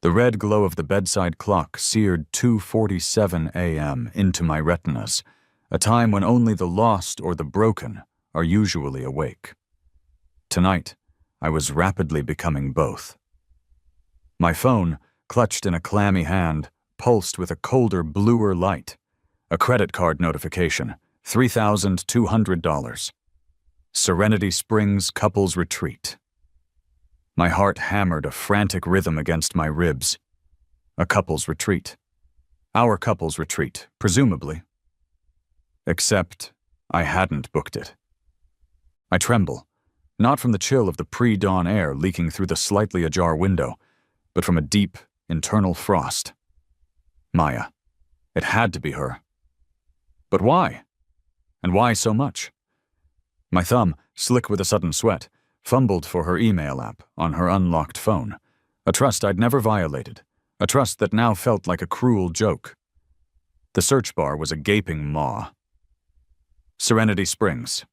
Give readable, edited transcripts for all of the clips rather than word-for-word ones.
The red glow of the bedside clock seared 2:47 a.m. into my retinas, a time when only the lost or the broken are usually awake. Tonight, I was rapidly becoming both. My phone, clutched in a clammy hand, pulsed with a colder, bluer light. A credit card notification, $3,200. Serenity Springs Couples Retreat. My heart hammered a frantic rhythm against my ribs. A couples retreat. Our couples retreat, presumably. Except I hadn't booked it. I tremble, not from the chill of the pre-dawn air leaking through the slightly ajar window, but from a deep, internal frost. Maya. It had to be her. But why? And why so much? My thumb, slick with a sudden sweat, fumbled for her email app on her unlocked phone, a trust I'd never violated, a trust that now felt like a cruel joke. The search bar was a gaping maw. Serenity Springs.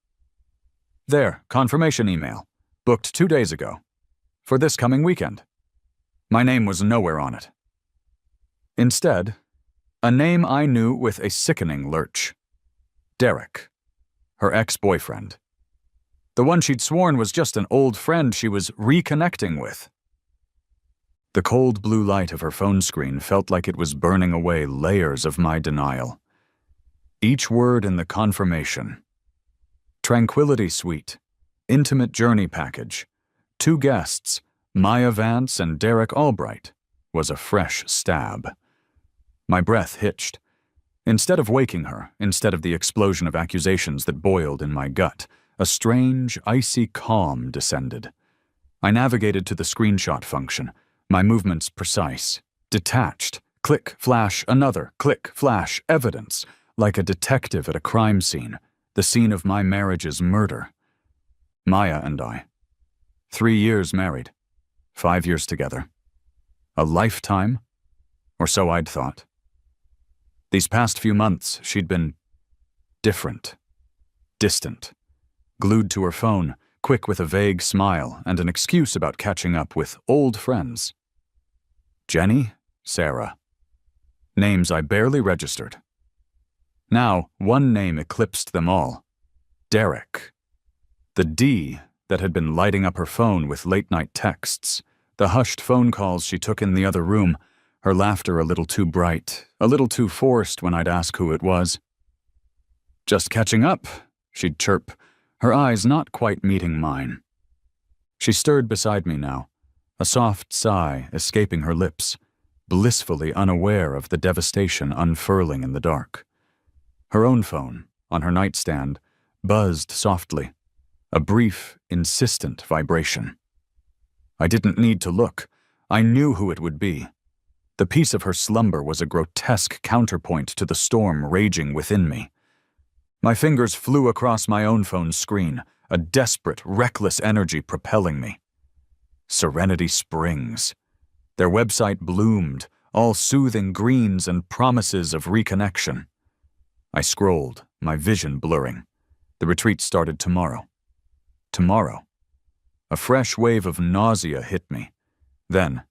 There, confirmation email, booked 2 days ago, for this coming weekend. My name was nowhere on it. Instead, a name I knew with a sickening lurch. Derek, her ex-boyfriend. The one she'd sworn was just an old friend she was reconnecting with. The cold blue light of her phone screen felt like it was burning away layers of my denial. Each word in the confirmation. Tranquility Suite, Intimate Journey Package, 2 guests, Maya Vance and Derek Albright, was a fresh stab. My breath hitched. Instead of waking her, instead of the explosion of accusations that boiled in my gut, a strange, icy calm descended. I navigated to the screenshot function, my movements precise, detached, click, flash, another, click, flash, evidence, like a detective at a crime scene, the scene of my marriage's murder. Maya and I. 3 years married, 5 years together. A lifetime? Or so I'd thought. These past few months, she'd been different, distant, glued to her phone, quick with a vague smile and an excuse about catching up with old friends. Jenny, Sarah. Names I barely registered. Now, one name eclipsed them all. Derek. The D that had been lighting up her phone with late-night texts, the hushed phone calls she took in the other room, her laughter a little too bright, a little too forced when I'd ask who it was. Just catching up, she'd chirp, her eyes not quite meeting mine. She stirred beside me now, a soft sigh escaping her lips, blissfully unaware of the devastation unfurling in the dark. Her own phone, on her nightstand, buzzed softly, a brief, insistent vibration. I didn't need to look. I knew who it would be. The peace of her slumber was a grotesque counterpoint to the storm raging within me. My fingers flew across my own phone's screen, a desperate, reckless energy propelling me. Serenity Springs. Their website bloomed, all soothing greens and promises of reconnection. I scrolled, my vision blurring. The retreat started tomorrow. Tomorrow. A fresh wave of nausea hit me. Then,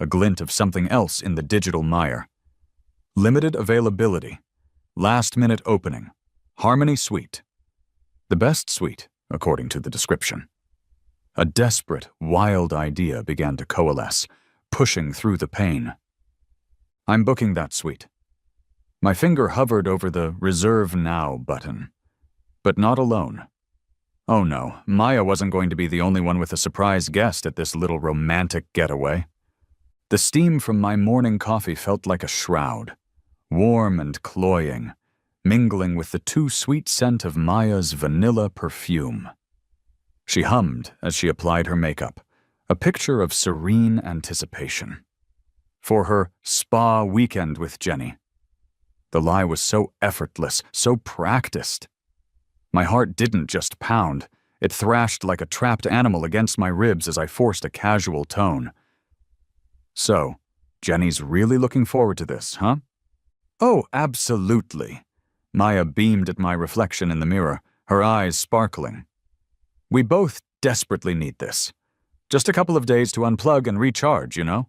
a glint of something else in the digital mire. Limited availability. Last-minute opening. Harmony Suite. The best suite, according to the description. A desperate, wild idea began to coalesce, pushing through the pain. I'm booking that suite. My finger hovered over the Reserve Now button. But not alone. Oh no, Maya wasn't going to be the only one with a surprise guest at this little romantic getaway. The steam from my morning coffee felt like a shroud, warm and cloying, mingling with the too sweet scent of Maya's vanilla perfume. She hummed as she applied her makeup, a picture of serene anticipation. For her spa weekend with Jenny. The lie was so effortless, so practiced. My heart didn't just pound, it thrashed like a trapped animal against my ribs as I forced a casual tone. So, Jenny's really looking forward to this, huh? Oh, absolutely. Maya beamed at my reflection in the mirror, her eyes sparkling. We both desperately need this. Just a couple of days to unplug and recharge, you know?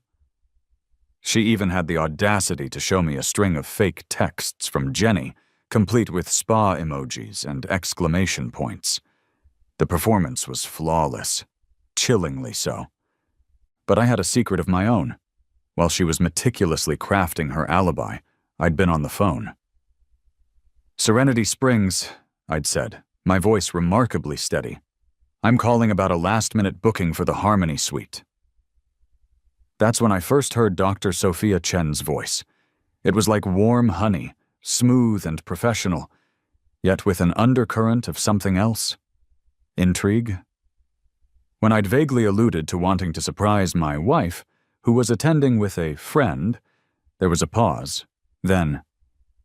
She even had the audacity to show me a string of fake texts from Jenny, complete with spa emojis and exclamation points. The performance was flawless, chillingly so. But I had a secret of my own. While she was meticulously crafting her alibi, I'd been on the phone. "Serenity Springs," I'd said, my voice remarkably steady. "I'm calling about a last-minute booking for the Harmony Suite." That's when I first heard Dr. Sophia Chen's voice. It was like warm honey, smooth and professional, yet with an undercurrent of something else. Intrigue. When I'd vaguely alluded to wanting to surprise my wife, who was attending with a friend, there was a pause. Then,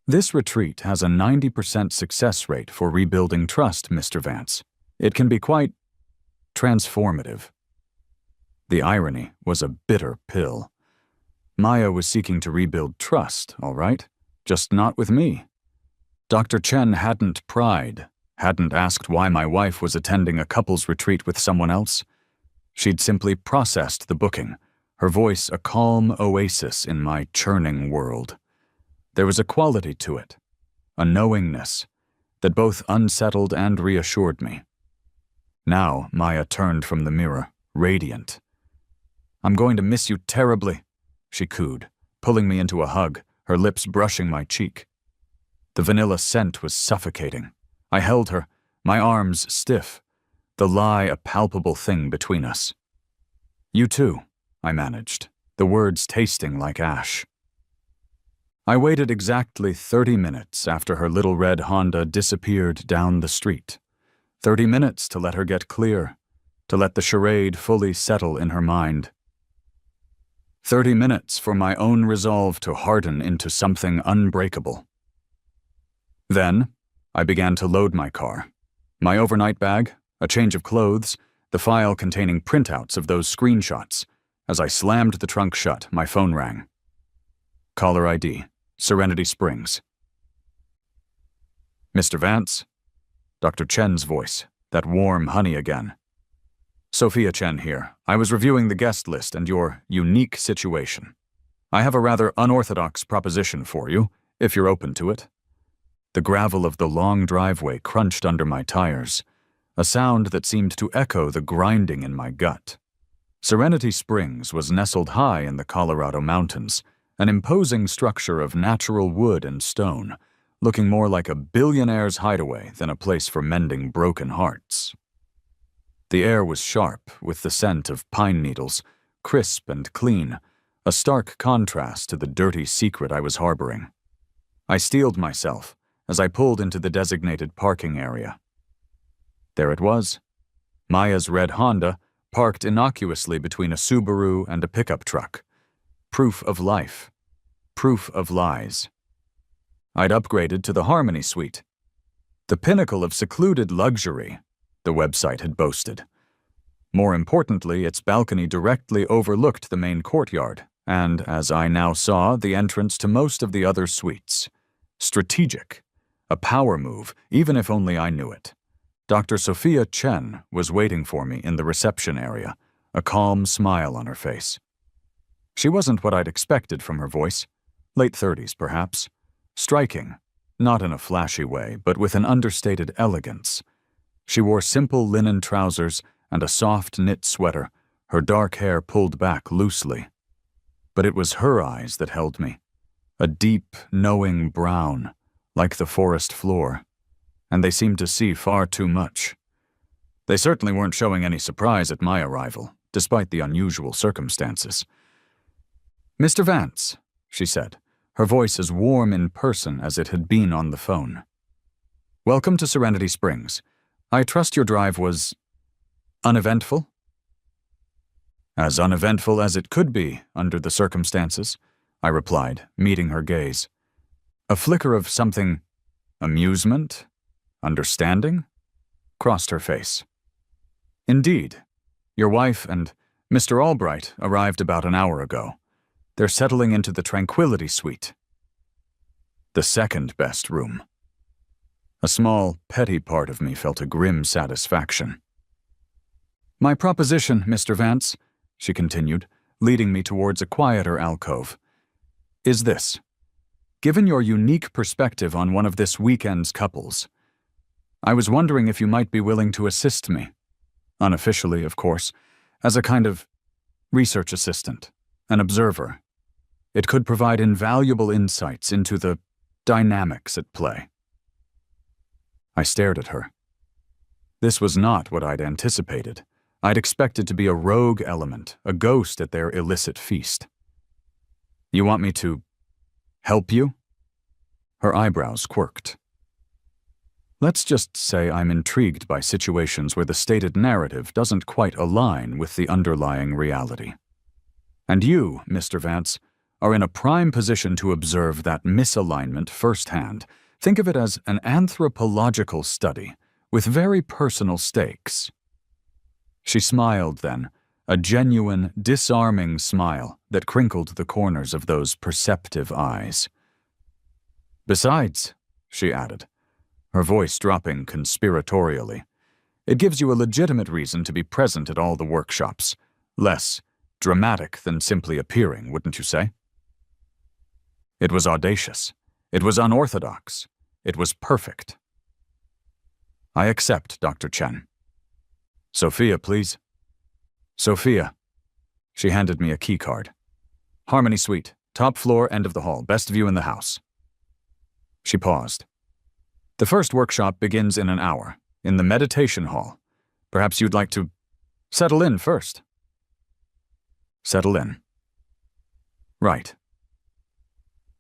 "This retreat has a 90% success rate for rebuilding trust, Mr. Vance. It can be quite transformative." The irony was a bitter pill. Maya was seeking to rebuild trust, all right, just not with me. Dr. Chen hadn't pried, hadn't asked why my wife was attending a couples retreat with someone else. She'd simply processed the booking, her voice a calm oasis in my churning world. There was a quality to it, a knowingness, that both unsettled and reassured me. Now Maya turned from the mirror, radiant. "I'm going to miss you terribly," she cooed, pulling me into a hug, her lips brushing my cheek. The vanilla scent was suffocating. I held her, my arms stiff, the lie a palpable thing between us. "You too," I managed, the words tasting like ash. I waited exactly 30 minutes after her little red Honda disappeared down the street. 30 minutes to let her get clear, to let the charade fully settle in her mind. 30 minutes for my own resolve to harden into something unbreakable. Then, I began to load my car. My overnight bag, a change of clothes, the file containing printouts of those screenshots. As I slammed the trunk shut, my phone rang. Caller ID, Serenity Springs. "Mr. Vance?" Dr. Chen's voice, that warm honey again. "Sophia Chen here. I was reviewing the guest list and your unique situation. I have a rather unorthodox proposition for you, if you're open to it." The gravel of the long driveway crunched under my tires, a sound that seemed to echo the grinding in my gut. Serenity Springs was nestled high in the Colorado mountains, an imposing structure of natural wood and stone, looking more like a billionaire's hideaway than a place for mending broken hearts. The air was sharp, with the scent of pine needles, crisp and clean, a stark contrast to the dirty secret I was harboring. I steeled myself as I pulled into the designated parking area. There it was, Maya's red Honda, parked innocuously between a Subaru and a pickup truck. Proof of life. Proof of lies. I'd upgraded to the Harmony Suite. The pinnacle of secluded luxury, the website had boasted. More importantly, its balcony directly overlooked the main courtyard, and, as I now saw, the entrance to most of the other suites. Strategic. A power move, even if only I knew it. Dr. Sophia Chen was waiting for me in the reception area, a calm smile on her face. She wasn't what I'd expected from her voice. Late 30s, perhaps. Striking, not in a flashy way, but with an understated elegance. She wore simple linen trousers and a soft knit sweater, her dark hair pulled back loosely. But it was her eyes that held me. A deep, knowing brown, like the forest floor. And they seemed to see far too much. They certainly weren't showing any surprise at my arrival, despite the unusual circumstances. "Mr. Vance," she said, her voice as warm in person as it had been on the phone. "Welcome to Serenity Springs. I trust your drive was uneventful?" "As uneventful as it could be under the circumstances," I replied, meeting her gaze. A flicker of something, amusement, understanding, crossed her face. "Indeed. Your wife and Mr. Albright arrived about an hour ago. They're settling into the Tranquility Suite. The second best room." A small, petty part of me felt a grim satisfaction. "My proposition, Mr. Vance," she continued, leading me towards a quieter alcove, is this. Given your unique perspective on one of this weekend's couples, I was wondering if you might be willing to assist me, unofficially, of course, as a kind of research assistant, an observer. It could provide invaluable insights into the dynamics at play. I stared at her. This was not what I'd anticipated. I'd expected to be a rogue element, a ghost at their illicit feast. You want me to help you? Her eyebrows quirked. Let's just say I'm intrigued by situations where the stated narrative doesn't quite align with the underlying reality. And you, Mr. Vance, are in a prime position to observe that misalignment firsthand. Think of it as an anthropological study with very personal stakes. She smiled then, a genuine, disarming smile that crinkled the corners of those perceptive eyes. Besides, she added, her voice dropping conspiratorially, it gives you a legitimate reason to be present at all the workshops. Less dramatic than simply appearing, wouldn't you say? It was audacious. It was unorthodox. It was perfect. I accept, Dr. Chen. Sophia, please. Sophia. She handed me a key card. Harmony Suite, top floor, end of the hall, best view in the house. She paused. The first workshop begins in an hour, in the meditation hall. Perhaps you'd like to settle in first. Settle in. Right.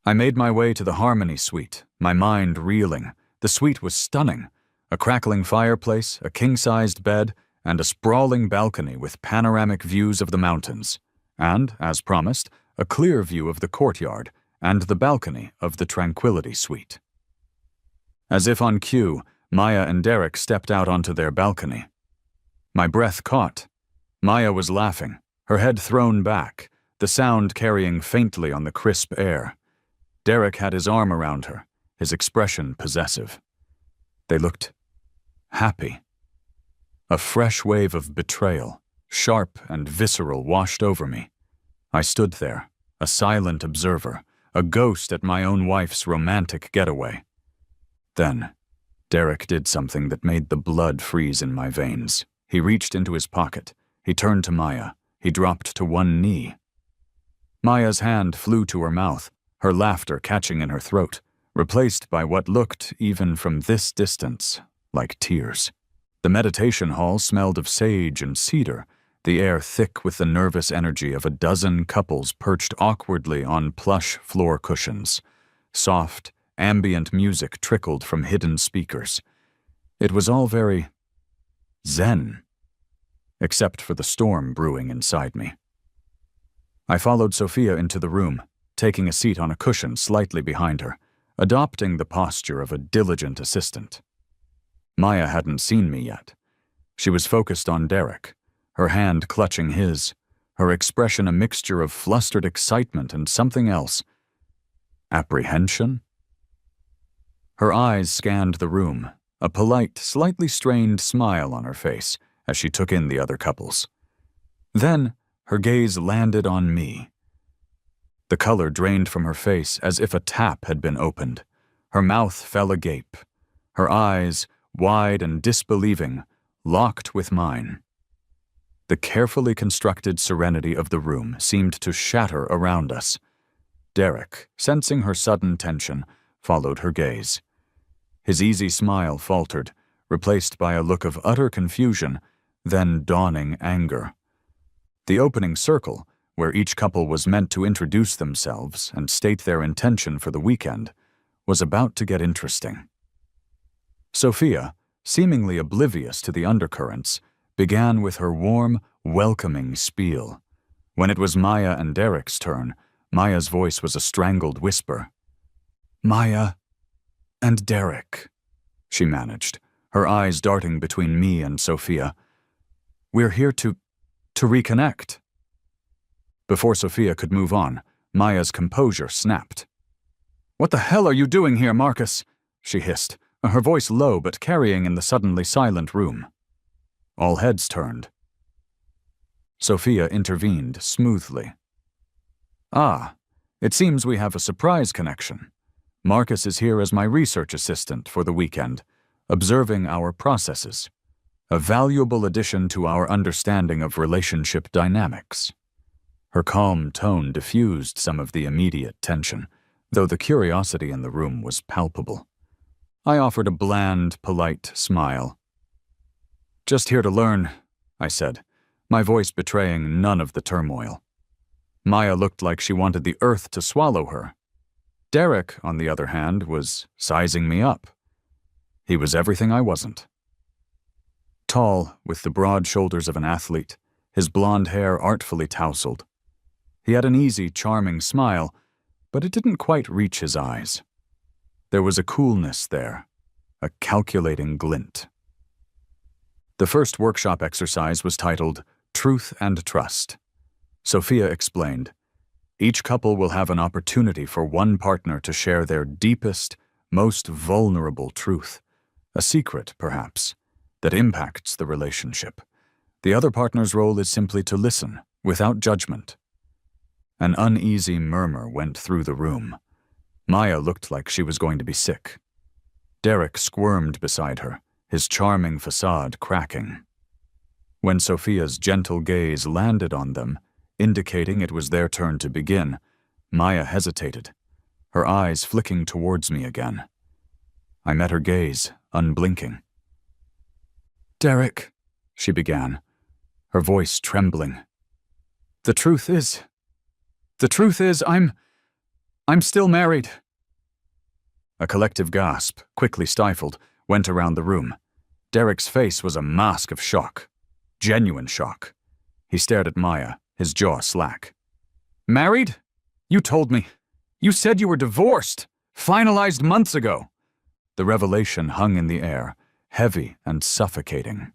I made my way to the Harmony Suite, my mind reeling. The suite was stunning. A crackling fireplace, a king-sized bed, and a sprawling balcony with panoramic views of the mountains. And, as promised, a clear view of the courtyard and the balcony of the Tranquility Suite. As if on cue, Maya and Derek stepped out onto their balcony. My breath caught. Maya was laughing, her head thrown back, the sound carrying faintly on the crisp air. Derek had his arm around her, his expression possessive. They looked happy. A fresh wave of betrayal, sharp and visceral, washed over me. I stood there, a silent observer, a ghost at my own wife's romantic getaway. Then, Derek did something that made the blood freeze in my veins. He reached into his pocket. He turned to Maya. He dropped to one knee. Maya's hand flew to her mouth, her laughter catching in her throat, replaced by what looked, even from this distance, like tears. The meditation hall smelled of sage and cedar, the air thick with the nervous energy of a dozen couples perched awkwardly on plush floor cushions. Soft, ambient music trickled from hidden speakers. It was all very zen, except for the storm brewing inside me. I followed Sophia into the room, taking a seat on a cushion slightly behind her, adopting the posture of a diligent assistant. Maya hadn't seen me yet. She was focused on Derek, her hand clutching his, her expression a mixture of flustered excitement and something else. Apprehension? Her eyes scanned the room, a polite, slightly strained smile on her face as she took in the other couples. Then, her gaze landed on me. The color drained from her face as if a tap had been opened. Her mouth fell agape. Her eyes, wide and disbelieving, locked with mine. The carefully constructed serenity of the room seemed to shatter around us. Derek, sensing her sudden tension, followed her gaze. His easy smile faltered, replaced by a look of utter confusion, then dawning anger. The opening circle, where each couple was meant to introduce themselves and state their intention for the weekend, was about to get interesting. Sophia, seemingly oblivious to the undercurrents, began with her warm, welcoming spiel. When it was Maya and Derek's turn, Maya's voice was a strangled whisper. "Maya and Derek," she managed, her eyes darting between me and Sophia. "We're here to reconnect." Before Sophia could move on, Maya's composure snapped. "What the hell are you doing here, Marcus?" she hissed, her voice low but carrying in the suddenly silent room. All heads turned. Sophia intervened smoothly. "Ah, It seems we have a surprise connection. Marcus is here as my research assistant for the weekend, observing our processes. A valuable addition to our understanding of relationship dynamics." Her calm tone diffused some of the immediate tension, though the curiosity in the room was palpable. I offered a bland, polite smile. "Just here to learn," I said, my voice betraying none of the turmoil. Maya looked like she wanted the earth to swallow her. Derek, on the other hand, was sizing me up. He was everything I wasn't. Tall, with the broad shoulders of an athlete, his blonde hair artfully tousled. He had an easy, charming smile, but it didn't quite reach his eyes. There was a coolness there, a calculating glint. The first workshop exercise was titled Truth and Trust. Sophia explained, "Each couple will have an opportunity for one partner to share their deepest, most vulnerable truth, a secret, perhaps, that impacts the relationship. The other partner's role is simply to listen, without judgment." An uneasy murmur went through the room. Maya looked like she was going to be sick. Derek squirmed beside her, his charming facade cracking. When Sophia's gentle gaze landed on them, indicating it was their turn to begin, Maya hesitated, her eyes flicking towards me again. I met her gaze, unblinking. "Derek," she began, her voice trembling. The truth is, I'm still married." A collective gasp, quickly stifled, went around the room. Derek's face was a mask of shock. Genuine shock. He stared at Maya, his jaw slack. "Married? You told me. You said you were divorced. Finalized months ago." The revelation hung in the air, heavy and suffocating.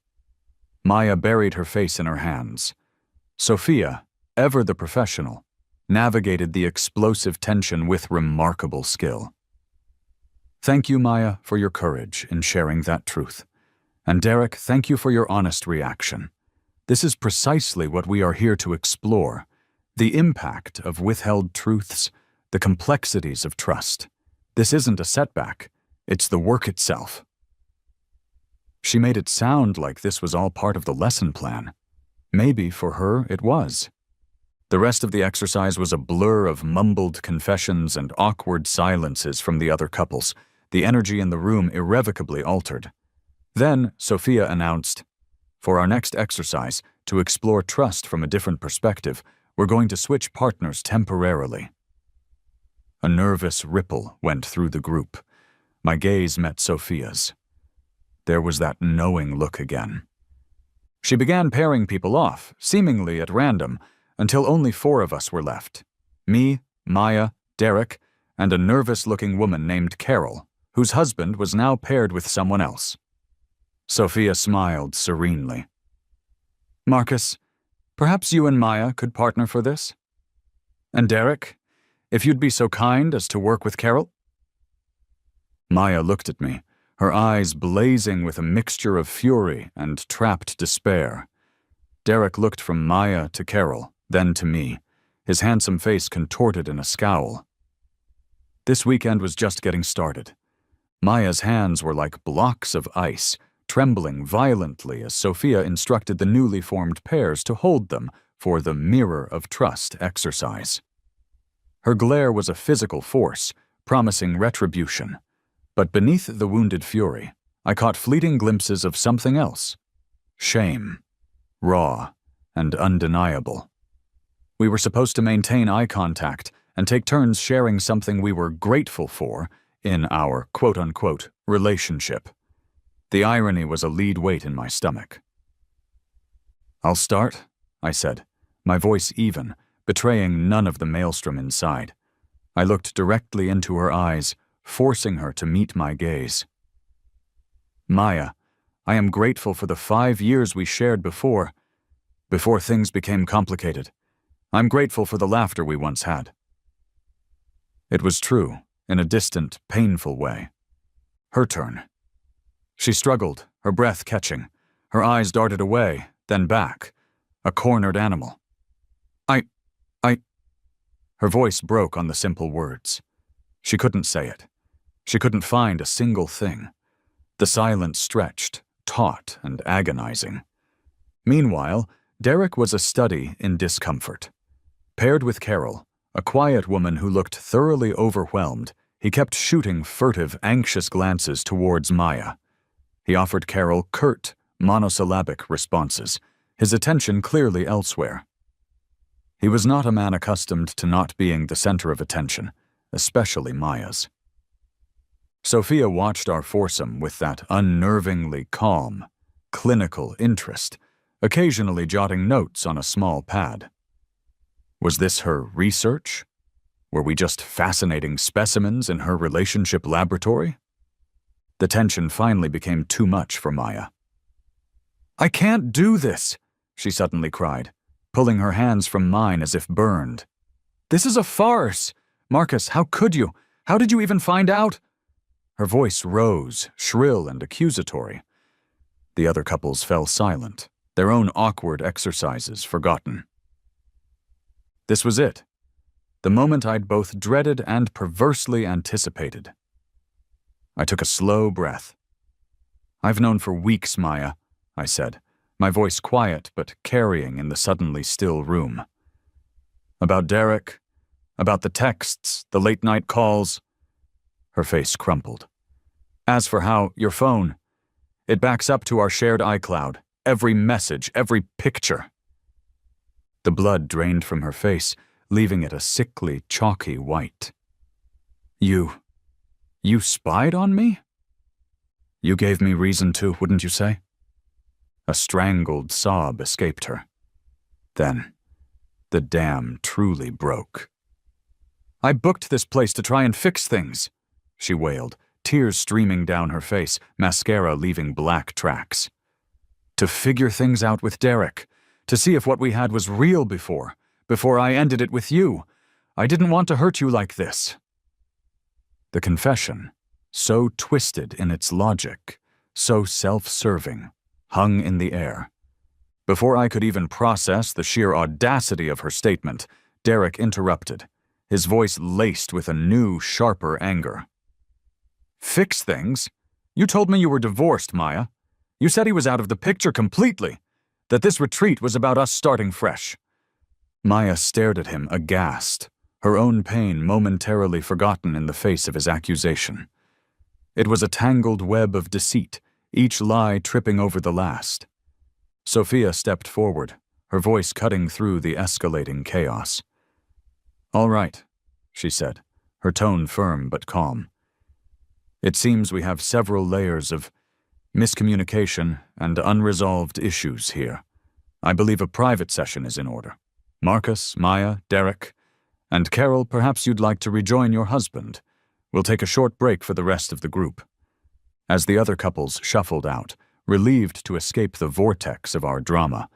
Maya buried her face in her hands. Sophia, ever the professional, navigated the explosive tension with remarkable skill. "Thank you, Maya, for your courage in sharing that truth. And Derek, thank you for your honest reaction. This is precisely what we are here to explore, the impact of withheld truths, the complexities of trust. This isn't a setback, it's the work itself." She made it sound like this was all part of the lesson plan. Maybe for her it was. The rest of the exercise was a blur of mumbled confessions and awkward silences from the other couples, the energy in the room irrevocably altered. Then Sophia announced, "For our next exercise, to explore trust from a different perspective, we're going to switch partners temporarily." A nervous ripple went through the group. My gaze met Sophia's. There was that knowing look again. She began pairing people off, seemingly at random, until only 4 of us were left. Me, Maya, Derek, and a nervous-looking woman named Carol, whose husband was now paired with someone else. Sophia smiled serenely. "Marcus, perhaps you and Maya could partner for this? And Derek, if you'd be so kind as to work with Carol?" Maya looked at me, her eyes blazing with a mixture of fury and trapped despair. Derek looked from Maya to Carol, then to me, his handsome face contorted in a scowl. This weekend was just getting started. Maya's hands were like blocks of ice, trembling violently as Sophia instructed the newly formed pairs to hold them for the Mirror of Trust exercise. Her glare was a physical force, promising retribution. But beneath the wounded fury, I caught fleeting glimpses of something else. Shame. Raw and undeniable. We were supposed to maintain eye contact and take turns sharing something we were grateful for in our quote-unquote relationship. The irony was a lead weight in my stomach. "I'll start," I said, my voice even, betraying none of the maelstrom inside. I looked directly into her eyes, forcing her to meet my gaze. "Maya, I am grateful for the 5 years we shared before things became complicated. I'm grateful for the laughter we once had." It was true, in a distant, painful way. Her turn. She struggled, her breath catching. Her eyes darted away, then back, a cornered animal. I... Her voice broke on the simple words. She couldn't say it. She couldn't find a single thing. The silence stretched, taut and agonizing. Meanwhile, Derek was a study in discomfort. Paired with Carol, a quiet woman who looked thoroughly overwhelmed, he kept shooting furtive, anxious glances towards Maya. He offered Carol curt, monosyllabic responses, his attention clearly elsewhere. He was not a man accustomed to not being the center of attention, especially Maya's. Sophia watched our foursome with that unnervingly calm, clinical interest, occasionally jotting notes on a small pad. Was this her research? Were we just fascinating specimens in her relationship laboratory? The tension finally became too much for Maya. "I can't do this," she suddenly cried, pulling her hands from mine as if burned. "This is a farce! Marcus, how could you? How did you even find out?" Her voice rose, shrill and accusatory. The other couples fell silent, their own awkward exercises forgotten. This was it, the moment I'd both dreaded and perversely anticipated. I took a slow breath. "I've known for weeks, Maya," I said, my voice quiet but carrying in the suddenly still room. "About Derek, about the texts, the late-night calls." Her face crumpled. "As for how your phone, it backs up to our shared iCloud, every message, every picture." The blood drained from her face, leaving it a sickly, chalky white. You spied on me?" "You gave me reason to, wouldn't you say?" A strangled sob escaped her. Then, the dam truly broke. "I booked this place to try and fix things," she wailed, tears streaming down her face, mascara leaving black tracks. "To figure things out with Derek, to see if what we had was real before I ended it with you. I didn't want to hurt you like this." The confession, so twisted in its logic, so self-serving, hung in the air. Before I could even process the sheer audacity of her statement, Derek interrupted, his voice laced with a new, sharper anger. "Fix things? You told me you were divorced, Maya. You said he was out of the picture completely, that this retreat was about us starting fresh." Maya stared at him aghast, her own pain momentarily forgotten in the face of his accusation. It was a tangled web of deceit, each lie tripping over the last. Sophia stepped forward, her voice cutting through the escalating chaos. "All right," she said, her tone firm but calm. "It seems we have several layers of miscommunication and unresolved issues here. I believe a private session is in order. Marcus, Maya, Derek, and Carol, perhaps you'd like to rejoin your husband. We'll take a short break for the rest of the group." As the other couples shuffled out, relieved to escape the vortex of our drama,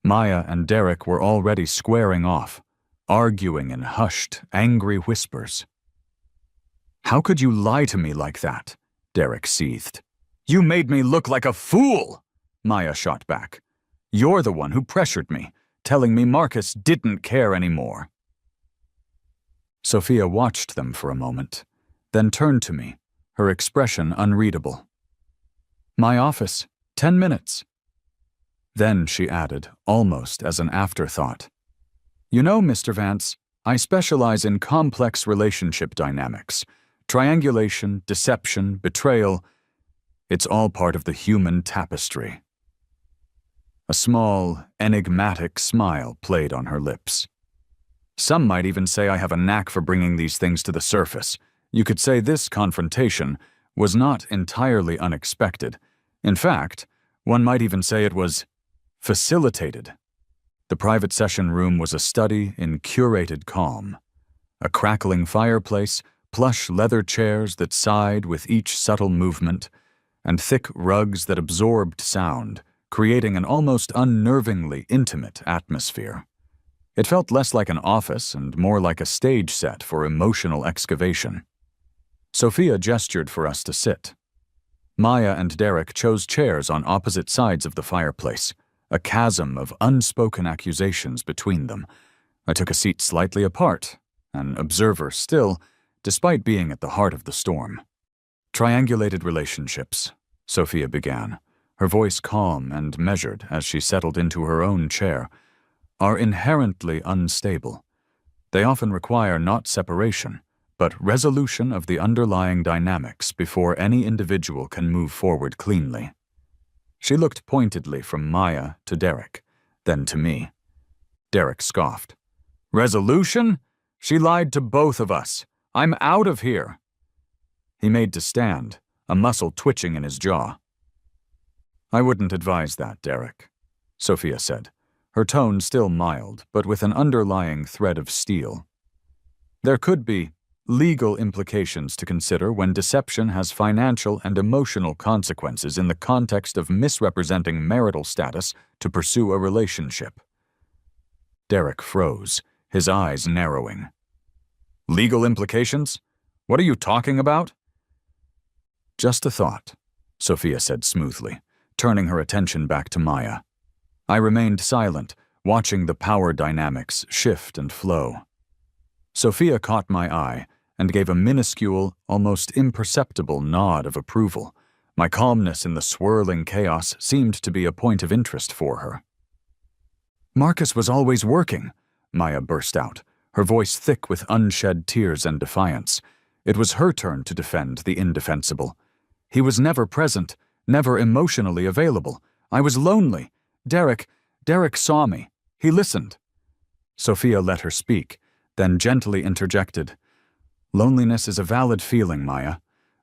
Maya and Derek were already squaring off, arguing in hushed, angry whispers. "How could you lie to me like that?" Derek seethed. "You made me look like a fool!" Maya shot back. "You're the one who pressured me, telling me Marcus didn't care anymore." Sophia watched them for a moment, then turned to me, her expression unreadable. "My office, 10 minutes. Then she added, almost as an afterthought, "You know, Mr. Vance, I specialize in complex relationship dynamics, triangulation, deception, betrayal. It's all part of the human tapestry." A small, enigmatic smile played on her lips. "Some might even say I have a knack for bringing these things to the surface. You could say this confrontation was not entirely unexpected. In fact, one might even say it was facilitated." The private session room was a study in curated calm. A crackling fireplace, plush leather chairs that sighed with each subtle movement, and thick rugs that absorbed sound, creating an almost unnervingly intimate atmosphere. It felt less like an office and more like a stage set for emotional excavation. Sophia gestured for us to sit. Maya and Derek chose chairs on opposite sides of the fireplace, a chasm of unspoken accusations between them. I took a seat slightly apart, an observer still, despite being at the heart of the storm. Triangulated relationships, Sophia began, her voice calm and measured as she settled into her own chair, are inherently unstable. They often require not separation, but resolution of the underlying dynamics before any individual can move forward cleanly. She looked pointedly from Maya to Derek, then to me. Derek scoffed. Resolution? She lied to both of us. I'm out of here. He made to stand, a muscle twitching in his jaw. I wouldn't advise that, Derek, Sophia said, her tone still mild, but with an underlying thread of steel. There could be legal implications to consider when deception has financial and emotional consequences in the context of misrepresenting marital status to pursue a relationship. Derek froze, his eyes narrowing. Legal implications? What are you talking about? Just a thought, Sophia said smoothly, turning her attention back to Maya. I remained silent, watching the power dynamics shift and flow. Sophia caught my eye and gave a minuscule, almost imperceptible nod of approval. My calmness in the swirling chaos seemed to be a point of interest for her. Marcus was always working, Maya burst out, her voice thick with unshed tears and defiance. It was her turn to defend the indefensible. He was never present, never emotionally available. I was lonely. Derek saw me. He listened. Sophia let her speak, then gently interjected. Loneliness is a valid feeling, Maya,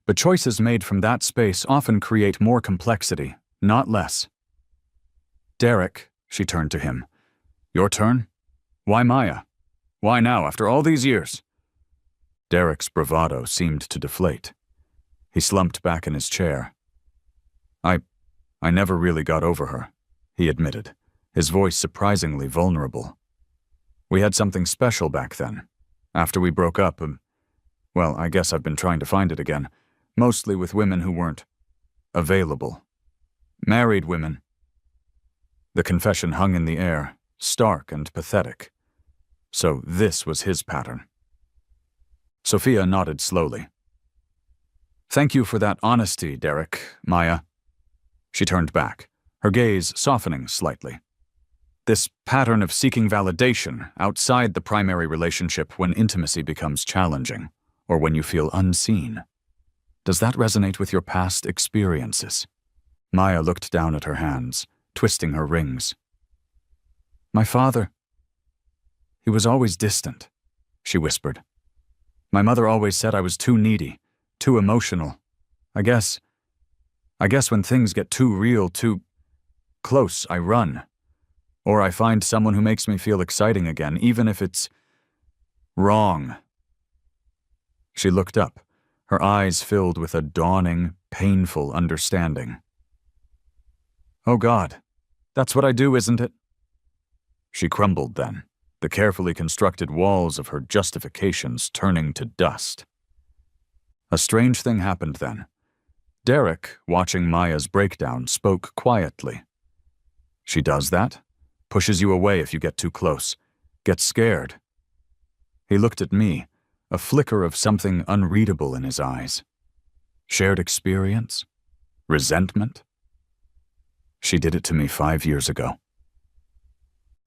but choices made from that space often create more complexity, not less. Derek, she turned to him. Your turn? Why Maya? Why now, after all these years? Derek's bravado seemed to deflate. He slumped back in his chair. I never really got over her, he admitted, his voice surprisingly vulnerable. We had something special back then. After we broke up, well, I guess I've been trying to find it again, mostly with women who weren't available. Married women. The confession hung in the air, stark and pathetic. So this was his pattern. Sophia nodded slowly. Thank you for that honesty, Derek, Maya. She turned back, her gaze softening slightly. This pattern of seeking validation outside the primary relationship when intimacy becomes challenging, or when you feel unseen. Does that resonate with your past experiences? Maya looked down at her hands, twisting her rings. My father. He was always distant, she whispered. My mother always said I was too needy, too emotional. I guess when things get too real, too close, I run. Or I find someone who makes me feel exciting again, even if it's wrong. She looked up, her eyes filled with a dawning, painful understanding. Oh God, that's what I do, isn't it? She crumbled then, the carefully constructed walls of her justifications turning to dust. A strange thing happened then. Derek, watching Maya's breakdown, spoke quietly. She does that? Pushes you away if you get too close. Gets scared. He looked at me, a flicker of something unreadable in his eyes. Shared experience? Resentment? She did it to me 5 years ago.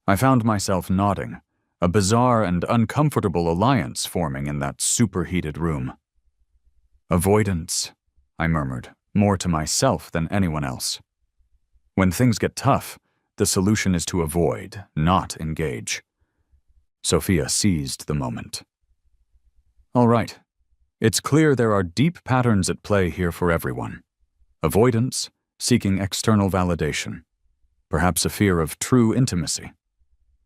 I found myself nodding, a bizarre and uncomfortable alliance forming in that superheated room. Avoidance, I murmured, more to myself than anyone else. When things get tough, the solution is to avoid, not engage. Sophia seized the moment. All right. It's clear there are deep patterns at play here for everyone. Avoidance, seeking external validation. Perhaps a fear of true intimacy.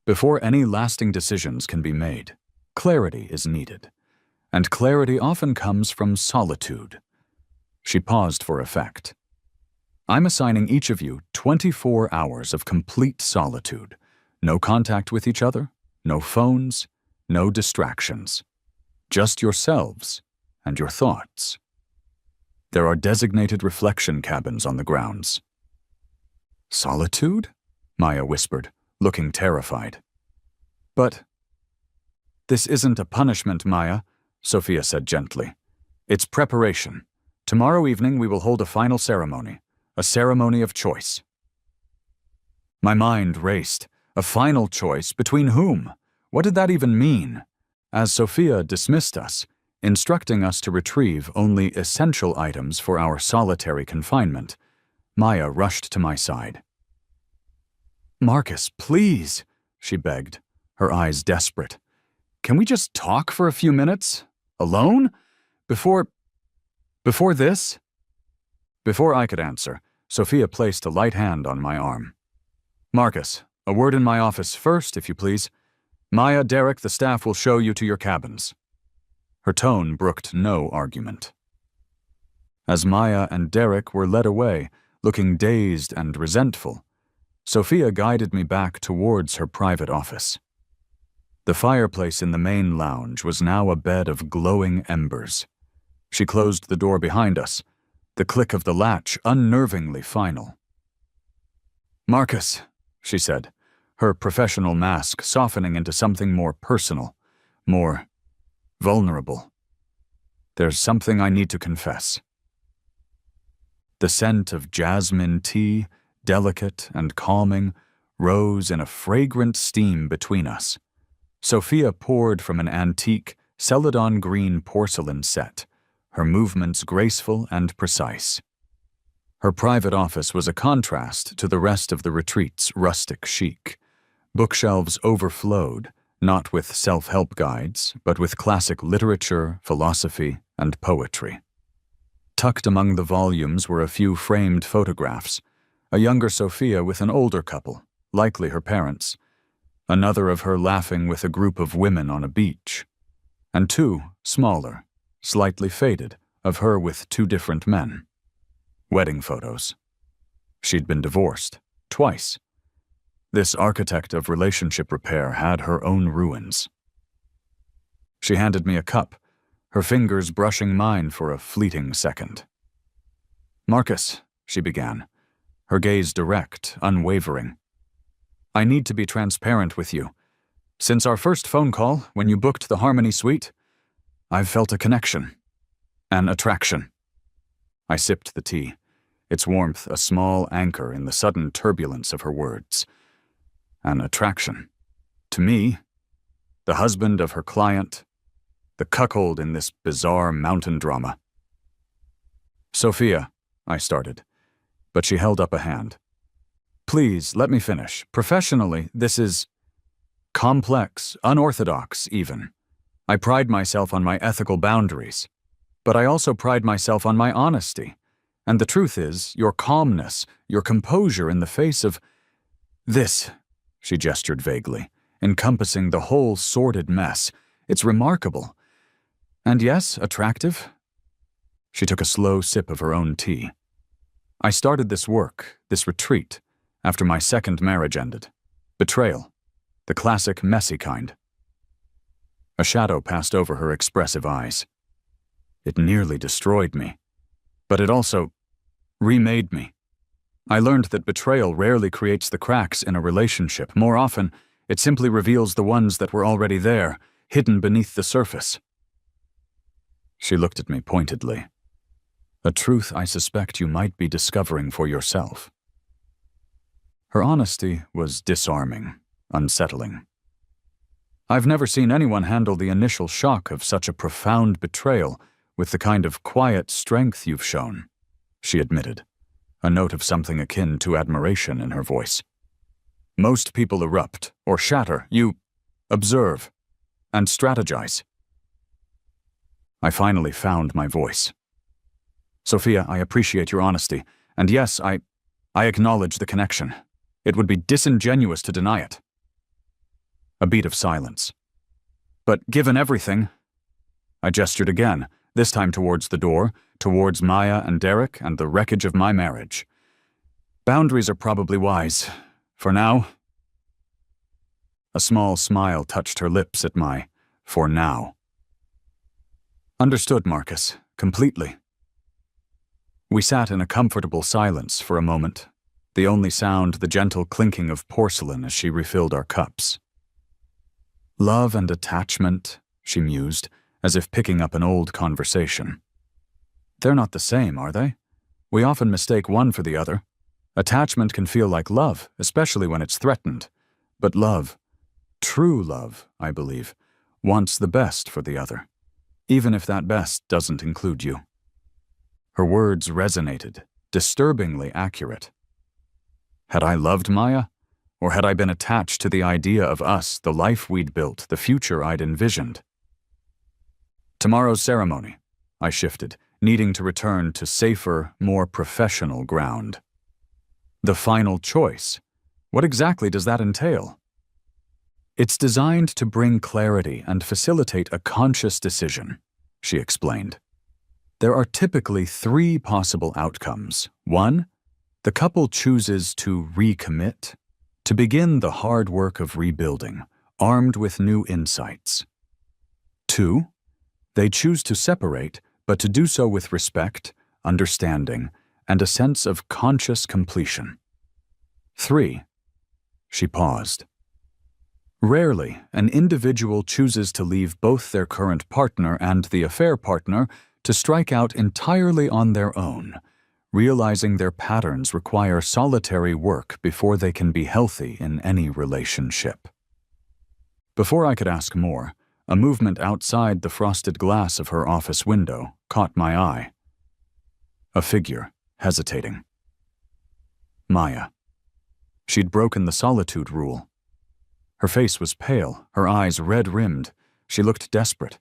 Before any lasting decisions can be made, clarity is needed. And clarity often comes from solitude. She paused for effect. I'm assigning each of you 24 hours of complete solitude. No contact with each other, no phones, no distractions. Just yourselves and your thoughts. There are designated reflection cabins on the grounds. Solitude? Maya whispered, looking terrified. But This isn't a punishment, Maya, Sophia said gently. It's preparation. Tomorrow evening we will hold a final ceremony, a ceremony of choice. My mind raced. A final choice between whom? What did that even mean? As Sophia dismissed us, instructing us to retrieve only essential items for our solitary confinement, Maya rushed to my side. Marcus, please, she begged, her eyes desperate. Can we just talk for a few minutes? Alone? Before this? Before I could answer, Sophia placed a light hand on my arm. Marcus, a word in my office first, if you please. Maya, Derek, the staff will show you to your cabins. Her tone brooked no argument. As Maya and Derek were led away, looking dazed and resentful, Sophia guided me back towards her private office. The fireplace in the main lounge was now a bed of glowing embers. She closed the door behind us, the click of the latch unnervingly final. Marcus, she said, her professional mask softening into something more personal, more vulnerable. There's something I need to confess. The scent of jasmine tea, delicate and calming, rose in a fragrant steam between us. Sophia poured from an antique, celadon green porcelain set, her movements graceful and precise. Her private office was a contrast to the rest of the retreat's rustic chic. Bookshelves overflowed, not with self-help guides, but with classic literature, philosophy, and poetry. Tucked among the volumes were a few framed photographs, a younger Sophia with an older couple, likely her parents, another of her laughing with a group of women on a beach, and two, smaller, slightly faded, of her with two different men. Wedding photos. She'd been divorced, twice. This architect of relationship repair had her own ruins. She handed me a cup, her fingers brushing mine for a fleeting second. Marcus, she began, her gaze direct, unwavering. I need to be transparent with you. Since our first phone call, when you booked the Harmony Suite, I've felt a connection, an attraction. I sipped the tea, its warmth a small anchor in the sudden turbulence of her words. An attraction. To me, the husband of her client, the cuckold in this bizarre mountain drama. Sophia, I started, but she held up a hand. Please, let me finish. Professionally, this is complex, unorthodox even. I pride myself on my ethical boundaries, but I also pride myself on my honesty. And the truth is, your calmness, your composure in the face of this, she gestured vaguely, encompassing the whole sordid mess. It's remarkable. And yes, attractive. She took a slow sip of her own tea. I started this work, this retreat, after my second marriage ended. Betrayal. The classic messy kind. A shadow passed over her expressive eyes. It nearly destroyed me. But it also remade me. I learned that betrayal rarely creates the cracks in a relationship. More often, it simply reveals the ones that were already there, hidden beneath the surface. She looked at me pointedly. A truth I suspect you might be discovering for yourself. Her honesty was disarming, unsettling. I've never seen anyone handle the initial shock of such a profound betrayal with the kind of quiet strength you've shown, she admitted, a note of something akin to admiration in her voice. Most people erupt or shatter. You observe and strategize. I finally found my voice. Sophia, I appreciate your honesty, and yes, I acknowledge the connection. It would be disingenuous to deny it. A beat of silence. But given everything, I gestured again, this time towards the door, towards Maya and Derek and the wreckage of my marriage. Boundaries are probably wise. For now. A small smile touched her lips at my "for now." Understood, Marcus, completely. We sat in a comfortable silence for a moment, the only sound the gentle clinking of porcelain as she refilled our cups. Love and attachment, she mused, as if picking up an old conversation. They're not the same, are they? We often mistake one for the other. Attachment can feel like love, especially when it's threatened. But love, true love, I believe, wants the best for the other, even if that best doesn't include you. Her words resonated, disturbingly accurate. Had I loved Maya? Or had I been attached to the idea of us, the life we'd built, the future I'd envisioned? Tomorrow's ceremony, I shifted, needing to return to safer, more professional ground. The final choice. What exactly does that entail? It's designed to bring clarity and facilitate a conscious decision, she explained. There are typically 3 possible outcomes. 1, the couple chooses to recommit, to begin the hard work of rebuilding, armed with new insights. 2, they choose to separate, but to do so with respect, understanding, and a sense of conscious completion. 3, she paused. Rarely, an individual chooses to leave both their current partner and the affair partner to strike out entirely on their own, realizing their patterns require solitary work before they can be healthy in any relationship. Before I could ask more, a movement outside the frosted glass of her office window caught my eye. A figure, hesitating. Maya. She'd broken the solitude rule. Her face was pale, her eyes red-rimmed. She looked desperate.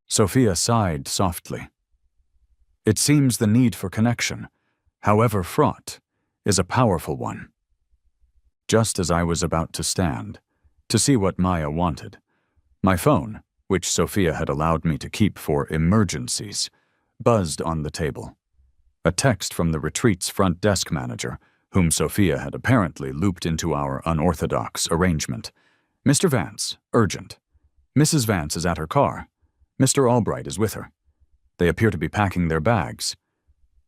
Sophia sighed softly. It seems the need for connection, however fraught, is a powerful one. Just as I was about to stand, to see what Maya wanted, my phone, which Sophia had allowed me to keep for emergencies, buzzed on the table. A text from the retreat's front desk manager, whom Sophia had apparently looped into our unorthodox arrangement. Mr. Vance, urgent. Mrs. Vance is at her car. Mr. Albright is with her. They appear to be packing their bags.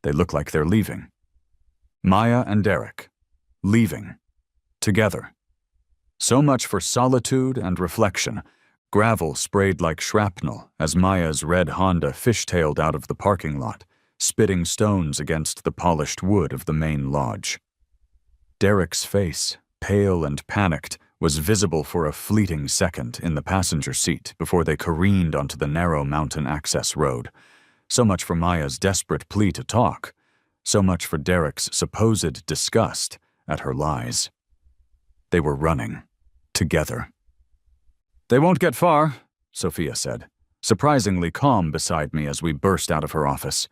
They look like they're leaving. Maya and Derek. Leaving. Together. So much for solitude and reflection. Gravel sprayed like shrapnel as Maya's red Honda fishtailed out of the parking lot, spitting stones against the polished wood of the main lodge. Derek's face, pale and panicked, was visible for a fleeting second in the passenger seat before they careened onto the narrow mountain access road. So much for Maya's desperate plea to talk. So much for Derek's supposed disgust at her lies. They were running. Together. They won't get far, Sophia said, surprisingly calm beside me as we burst out of her office.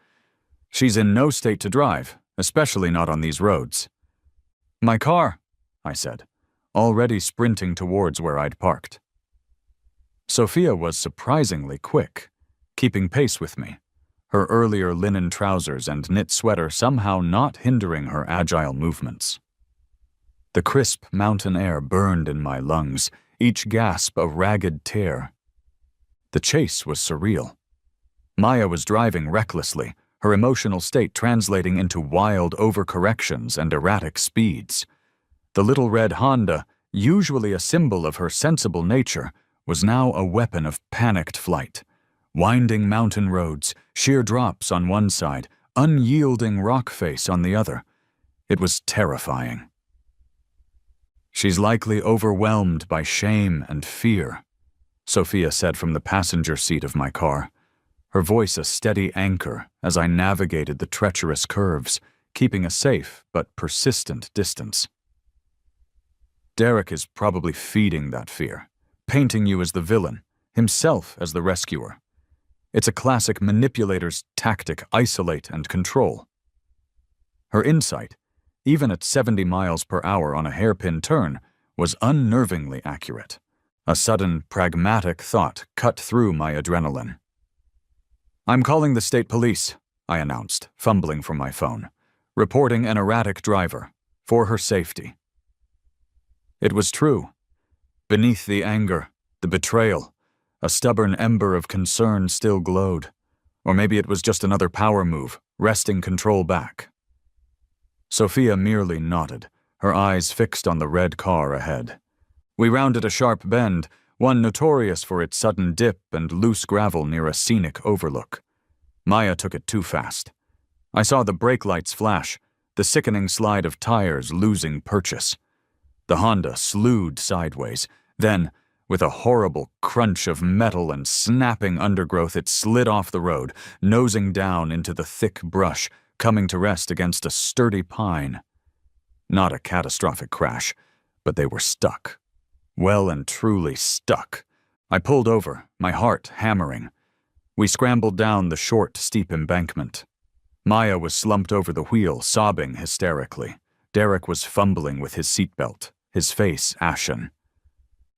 She's in no state to drive, especially not on these roads. My car, I said, already sprinting towards where I'd parked. Sophia was surprisingly quick, keeping pace with me, her earlier linen trousers and knit sweater somehow not hindering her agile movements. The crisp mountain air burned in my lungs, each gasp a ragged tear. The chase was surreal. Maya was driving recklessly, her emotional state translating into wild overcorrections and erratic speeds. The little red Honda, usually a symbol of her sensible nature, was now a weapon of panicked flight. Winding mountain roads, sheer drops on one side, unyielding rock face on the other. It was terrifying. She's likely overwhelmed by shame and fear, Sophia said from the passenger seat of my car, her voice a steady anchor as I navigated the treacherous curves, keeping a safe but persistent distance. Derek is probably feeding that fear, painting you as the villain, himself as the rescuer. It's a classic manipulator's tactic: isolate and control. Her insight, even at 70 miles per hour on a hairpin turn, was unnervingly accurate. A sudden, pragmatic thought cut through my adrenaline. I'm calling the state police, I announced, fumbling for my phone, reporting an erratic driver, for her safety. It was true. Beneath the anger, the betrayal, a stubborn ember of concern still glowed. Or maybe it was just another power move, wresting control back. Sophia merely nodded, her eyes fixed on the red car ahead. We rounded a sharp bend, one notorious for its sudden dip and loose gravel near a scenic overlook. Maya took it too fast. I saw the brake lights flash, the sickening slide of tires losing purchase. The Honda slewed sideways, then, with a horrible crunch of metal and snapping undergrowth, it slid off the road, nosing down into the thick brush, coming to rest against a sturdy pine. Not a catastrophic crash, but they were stuck. Well and truly stuck. I pulled over, my heart hammering. We scrambled down the short, steep embankment. Maya was slumped over the wheel, sobbing hysterically. Derek was fumbling with his seatbelt, his face ashen.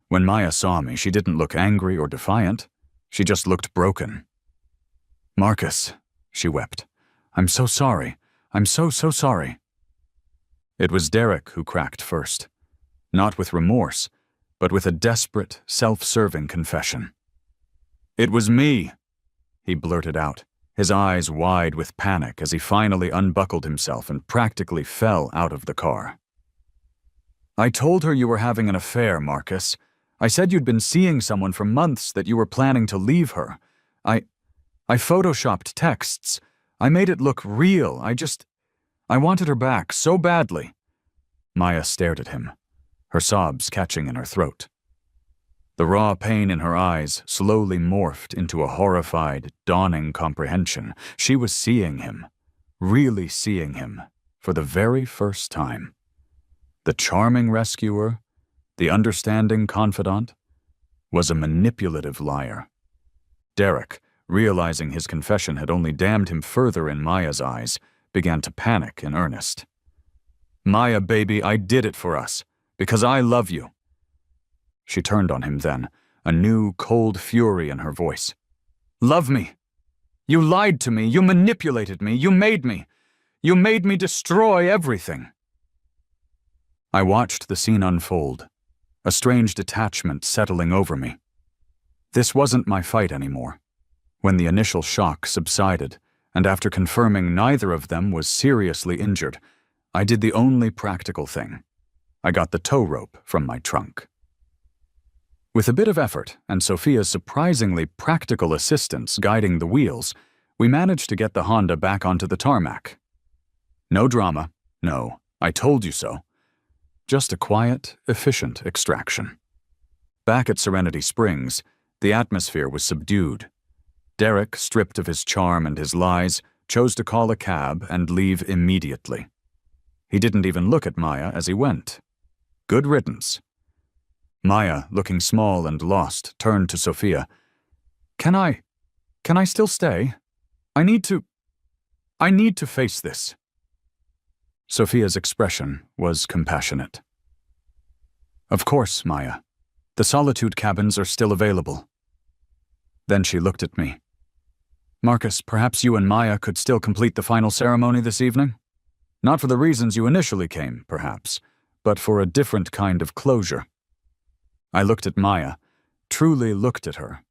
When Maya saw me, she didn't look angry or defiant. She just looked broken. "Marcus," she wept. "I'm so sorry. I'm so sorry." It was Derek who cracked first. Not with remorse, but with a desperate, self-serving confession. "It was me," he blurted out, his eyes wide with panic as he finally unbuckled himself and practically fell out of the car. "I told her you were having an affair, Marcus. I said you'd been seeing someone for months, that you were planning to leave her. I photoshopped texts. I made it look real. I wanted her back so badly." Maya stared at him, her sobs catching in her throat. The raw pain in her eyes slowly morphed into a horrified, dawning comprehension. She was seeing him, really seeing him, for the very first time. The charming rescuer, the understanding confidant, was a manipulative liar. Derek, realizing his confession had only damned him further in Maya's eyes, began to panic in earnest. "Maya, baby, I did it for us, because I love you." She turned on him then, a new, cold fury in her voice. "Love me. You lied to me. You manipulated me. You made me destroy everything." I watched the scene unfold, a strange detachment settling over me. This wasn't my fight anymore. When the initial shock subsided, and after confirming neither of them was seriously injured, I did the only practical thing. I got the tow rope from my trunk. With a bit of effort and Sophia's surprisingly practical assistance guiding the wheels, we managed to get the Honda back onto the tarmac. No drama, no, "I told you so." Just a quiet, efficient extraction. Back at Serenity Springs, the atmosphere was subdued. Derek, stripped of his charm and his lies, chose to call a cab and leave immediately. He didn't even look at Maya as he went. Good riddance. Maya, looking small and lost, turned to Sophia. Can I still stay? I need to face this." Sophia's expression was compassionate. "Of course, Maya. The solitude cabins are still available." Then she looked at me. "Marcus, perhaps you and Maya could still complete the final ceremony this evening? Not for the reasons you initially came, perhaps, but for a different kind of closure." I looked at Maya, truly looked at her.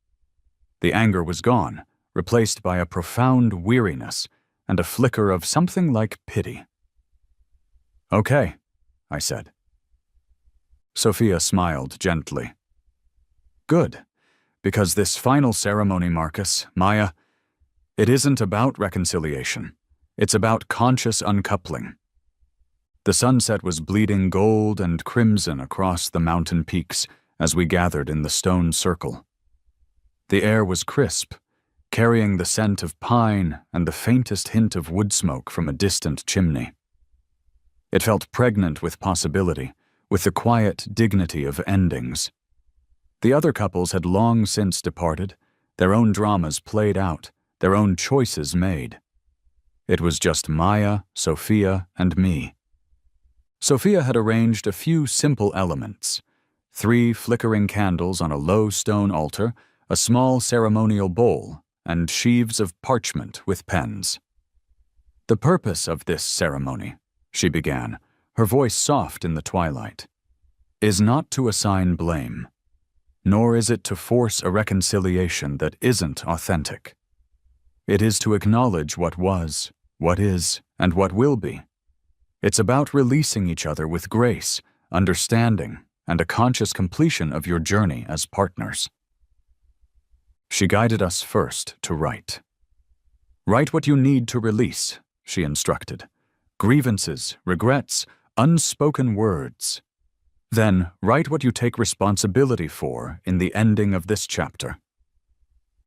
The anger was gone, replaced by a profound weariness and a flicker of something like pity. "Okay," I said. Sophia smiled gently. "Good, because this final ceremony, Marcus, Maya, it isn't about reconciliation. It's about conscious uncoupling." The sunset was bleeding gold and crimson across the mountain peaks as we gathered in the stone circle. The air was crisp, carrying the scent of pine and the faintest hint of wood smoke from a distant chimney. It felt pregnant with possibility, with the quiet dignity of endings. The other couples had long since departed, their own dramas played out, their own choices made. It was just Maya, Sophia, and me. Sophia had arranged a few simple elements: 3 flickering candles on a low stone altar, a small ceremonial bowl, and sheaves of parchment with pens. "The purpose of this ceremony," she began, her voice soft in the twilight, "is not to assign blame, nor is it to force a reconciliation that isn't authentic. It is to acknowledge what was, what is, and what will be. It's about releasing each other with grace, understanding, and a conscious completion of your journey as partners. She guided us first to write. Write what you need to release, she instructed. Grievances, regrets, unspoken words. Then write what you take responsibility for in the ending of this chapter.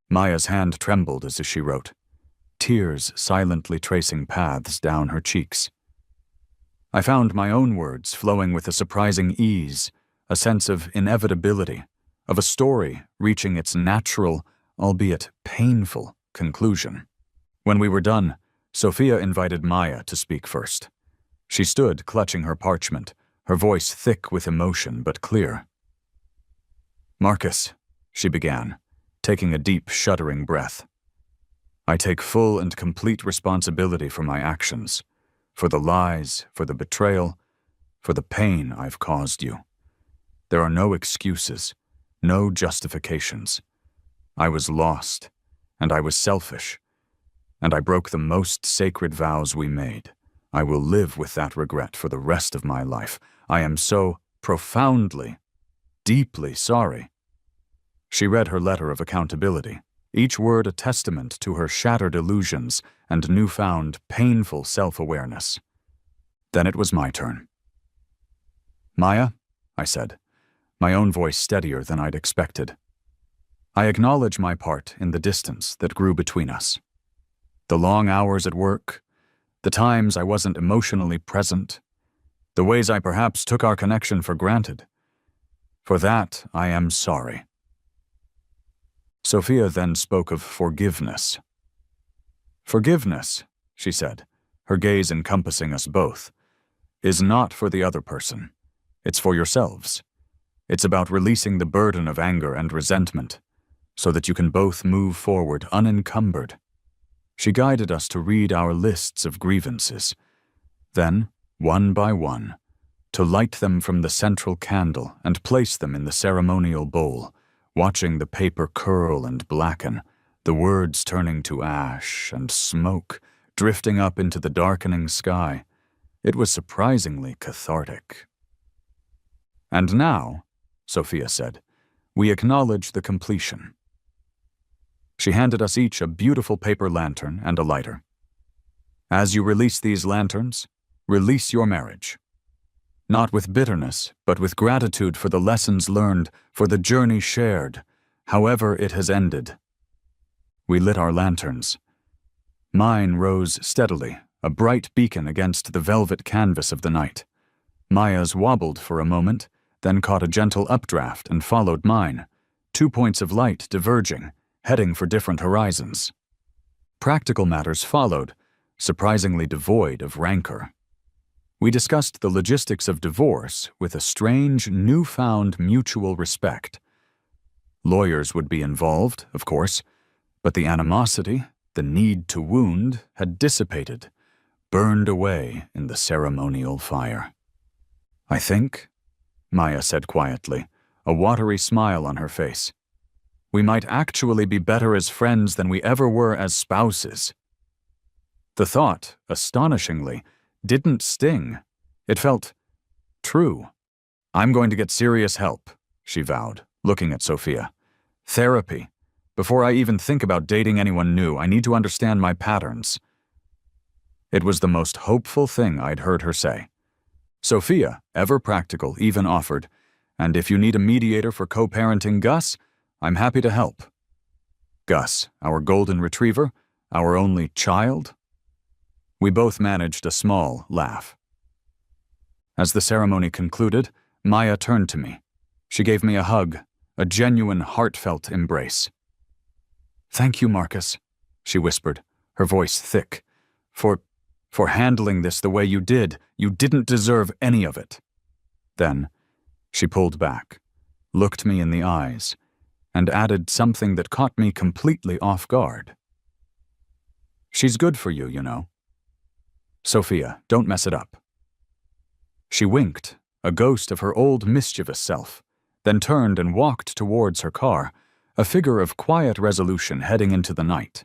Maya's hand trembled as she wrote, tears silently tracing paths down her cheeks. I found my own words flowing with a surprising ease, a sense of inevitability, of a story reaching its natural, albeit painful, conclusion. When we were done, Sophia invited Maya to speak first. She stood clutching her parchment, her voice thick with emotion but clear. Marcus, she began, taking a deep, shuddering breath. I take full and complete responsibility for my actions, for the lies, for the betrayal, for the pain I've caused you. There are no excuses, no justifications. I was lost, and I was selfish, and I broke the most sacred vows we made. I will live with that regret for the rest of my life. I am so profoundly, deeply sorry. She read her letter of accountability, each word a testament to her shattered illusions and newfound, painful self-awareness. Then it was my turn. Maya, I said, my own voice steadier than I'd expected. I acknowledge my part in the distance that grew between us. The long hours at work, the times I wasn't emotionally present, the ways I perhaps took our connection for granted. For that, I am sorry. Sophia then spoke of forgiveness. Forgiveness, she said, her gaze encompassing us both, is not for the other person. It's for yourselves. It's about releasing the burden of anger and resentment, so that you can both move forward unencumbered. She guided us to read our lists of grievances, then, one by one, to light them from the central candle and place them in the ceremonial bowl, watching the paper curl and blacken, the words turning to ash and smoke, drifting up into the darkening sky. It was surprisingly cathartic. And now, Sophia said, we acknowledge the completion. She handed us each a beautiful paper lantern and a lighter. As you release these lanterns, release your marriage. Not with bitterness, but with gratitude for the lessons learned, for the journey shared, however it has ended. We lit our lanterns. Mine rose steadily, a bright beacon against the velvet canvas of the night. Maya's wobbled for a moment, then caught a gentle updraft and followed mine, 2 points of light diverging, heading for different horizons. Practical matters followed, surprisingly devoid of rancor. We discussed the logistics of divorce with a strange, newfound mutual respect. Lawyers would be involved, of course, but the animosity, the need to wound, had dissipated, burned away in the ceremonial fire. I think, Maya said quietly, a watery smile on her face, we might actually be better as friends than we ever were as spouses. The thought, astonishingly, didn't sting. It felt true. I'm going to get serious help, she vowed, looking at Sophia. Therapy. Before I even think about dating anyone new, I need to understand my patterns. It was the most hopeful thing I'd heard her say. Sophia, ever practical, even offered, and if you need a mediator for co-parenting Gus, I'm happy to help. Gus, our golden retriever, our only child? We both managed a small laugh. As the ceremony concluded, Maya turned to me. She gave me a hug, a genuine, heartfelt embrace. Thank you, Marcus, she whispered, her voice thick. For handling this the way you did. You didn't deserve any of it. Then, she pulled back, looked me in the eyes, and added something that caught me completely off guard. She's good for you, you know. Sophia, don't mess it up. She winked, a ghost of her old mischievous self, then turned and walked towards her car, a figure of quiet resolution heading into the night.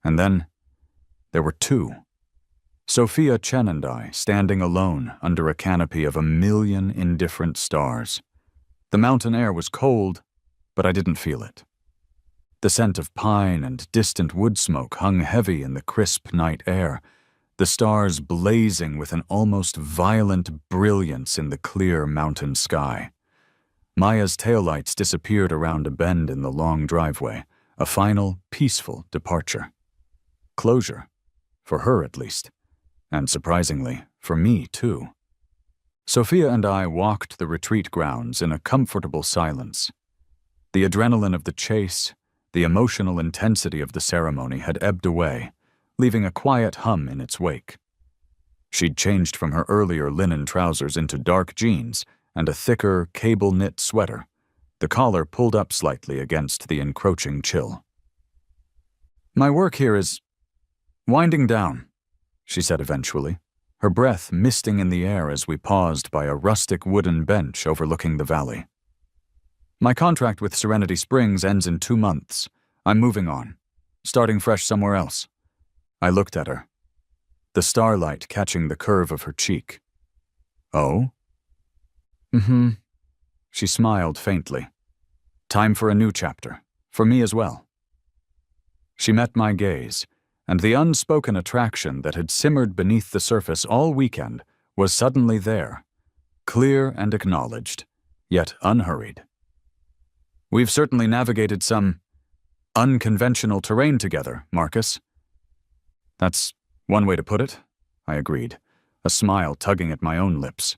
And then there were two. Sophia Chen and I standing alone under a canopy of 1,000,000 indifferent stars. The mountain air was cold, but I didn't feel it. The scent of pine and distant wood smoke hung heavy in the crisp night air, the stars blazing with an almost violent brilliance in the clear mountain sky. Maya's taillights disappeared around a bend in the long driveway, a final, peaceful departure. Closure, for her at least, and surprisingly, for me too. Sophia and I walked the retreat grounds in a comfortable silence. The adrenaline of the chase, the emotional intensity of the ceremony had ebbed away, leaving a quiet hum in its wake. She'd changed from her earlier linen trousers into dark jeans and a thicker, cable-knit sweater, the collar pulled up slightly against the encroaching chill. "My work here is winding down," she said eventually, her breath misting in the air as we paused by a rustic wooden bench overlooking the valley. "My contract with Serenity Springs ends in 2 months. I'm moving on, starting fresh somewhere else." I looked at her, the starlight catching the curve of her cheek. "Oh?" "Mm-hmm." She smiled faintly. "Time for a new chapter, for me as well." She met my gaze, and the unspoken attraction that had simmered beneath the surface all weekend was suddenly there, clear and acknowledged, yet unhurried. "We've certainly navigated some unconventional terrain together, Marcus." "That's one way to put it," I agreed, a smile tugging at my own lips.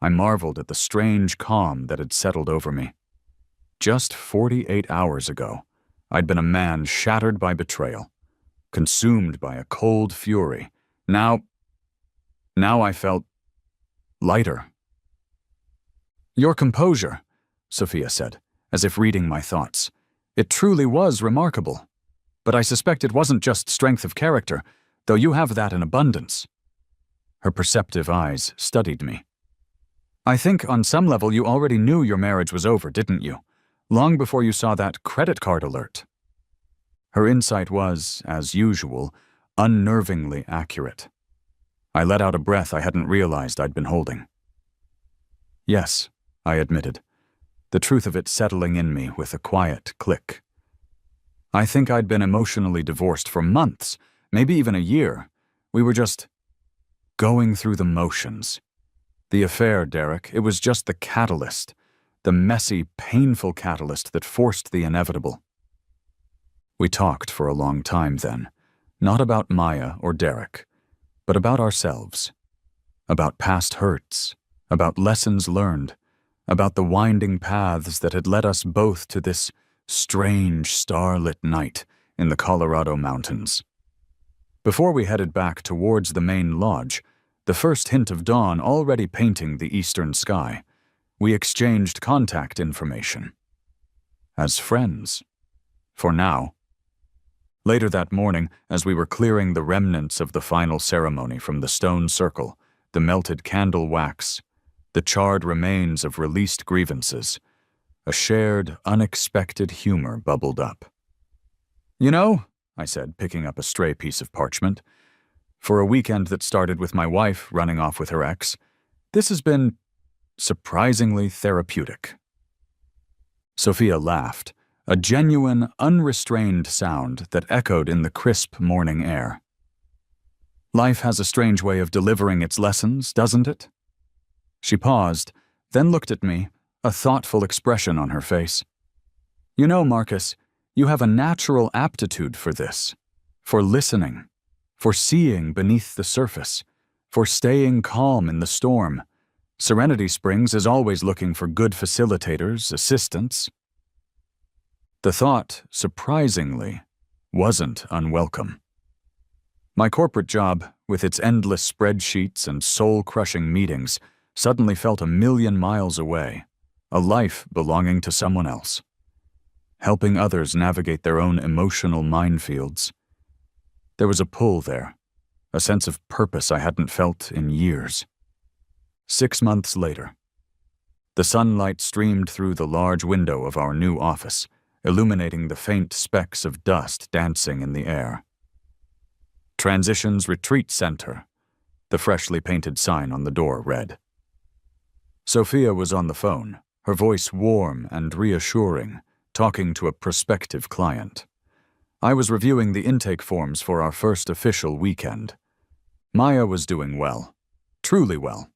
I marveled at the strange calm that had settled over me. Just 48 hours ago, I'd been a man shattered by betrayal, consumed by a cold fury. Now I felt lighter. "Your composure," Sophia said, as if reading my thoughts. "It truly was remarkable. But I suspect it wasn't just strength of character, though you have that in abundance." Her perceptive eyes studied me. "I think on some level you already knew your marriage was over, didn't you? Long before you saw that credit card alert." Her insight was, as usual, unnervingly accurate. I let out a breath I hadn't realized I'd been holding. "Yes," I admitted, the truth of it settling in me with a quiet click. "I think I'd been emotionally divorced for months, maybe even a year. We were just going through the motions. The affair, Derek, it was just the catalyst, the messy, painful catalyst that forced the inevitable." We talked for a long time then, not about Maya or Derek, but about ourselves, about past hurts, about lessons learned, about the winding paths that had led us both to this strange starlit night in the Colorado mountains. Before we headed back towards the main lodge, the first hint of dawn already painting the eastern sky, we exchanged contact information. As friends. For now. Later that morning, as we were clearing the remnants of the final ceremony from the stone circle, the melted candle wax, the charred remains of released grievances, a shared, unexpected humor bubbled up. "You know," I said, picking up a stray piece of parchment, "for a weekend that started with my wife running off with her ex, this has been surprisingly therapeutic." Sophia laughed, a genuine, unrestrained sound that echoed in the crisp morning air. "Life has a strange way of delivering its lessons, doesn't it?" She paused, then looked at me, a thoughtful expression on her face. "You know, Marcus, you have a natural aptitude for this, for listening, for seeing beneath the surface, for staying calm in the storm. Serenity Springs is always looking for good facilitators, assistants." The thought, surprisingly, wasn't unwelcome. My corporate job, with its endless spreadsheets and soul-crushing meetings, suddenly felt 1,000,000 miles away, a life belonging to someone else. Helping others navigate their own emotional minefields. There was a pull there, a sense of purpose I hadn't felt in years. 6 months later. The sunlight streamed through the large window of our new office, illuminating the faint specks of dust dancing in the air. Transitions Retreat Center, the freshly painted sign on the door read. Sophia was on the phone, her voice warm and reassuring, talking to a prospective client. I was reviewing the intake forms for our first official weekend. Maya was doing well, truly well.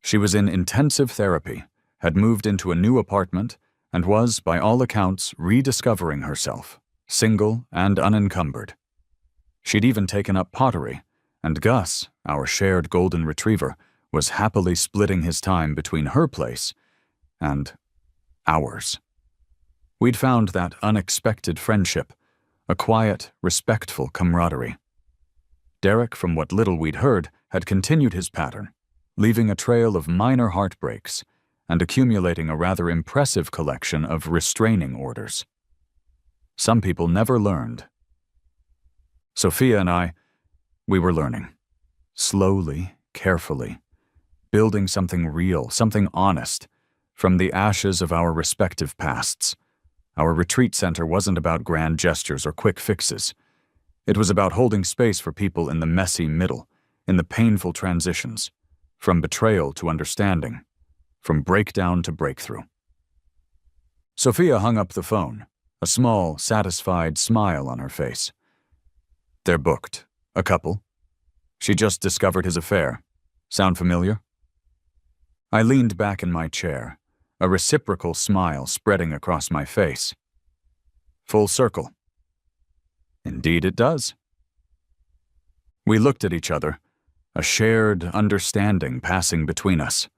She was in intensive therapy, had moved into a new apartment, and was, by all accounts, rediscovering herself, single and unencumbered. She'd even taken up pottery, and Gus, our shared golden retriever, was happily splitting his time between her place and ours. We'd found that unexpected friendship, a quiet, respectful camaraderie. Derek, from what little we'd heard, had continued his pattern, leaving a trail of minor heartbreaks and accumulating a rather impressive collection of restraining orders. Some people never learned. Sophia and we were learning. Slowly, carefully, building something real, something honest, from the ashes of our respective pasts. Our retreat center wasn't about grand gestures or quick fixes. It was about holding space for people in the messy middle, in the painful transitions, from betrayal to understanding, from breakdown to breakthrough. Sophia hung up the phone, a small, satisfied smile on her face. They're booked. A couple. She just discovered his affair. Sound familiar? I leaned back in my chair, a reciprocal smile spreading across my face. Full circle. Indeed it does. We looked at each other, a shared understanding passing between us.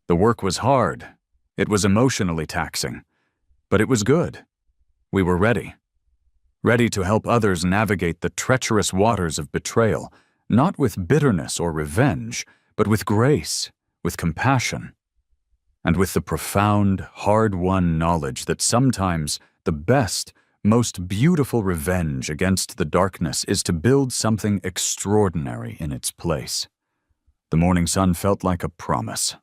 The work was hard. It was emotionally taxing. But it was good. We were ready. Ready to help others navigate the treacherous waters of betrayal, not with bitterness or revenge, but with grace, with compassion, and with the profound, hard-won knowledge that sometimes the best, most beautiful revenge against the darkness is to build something extraordinary in its place. The morning sun felt like a promise.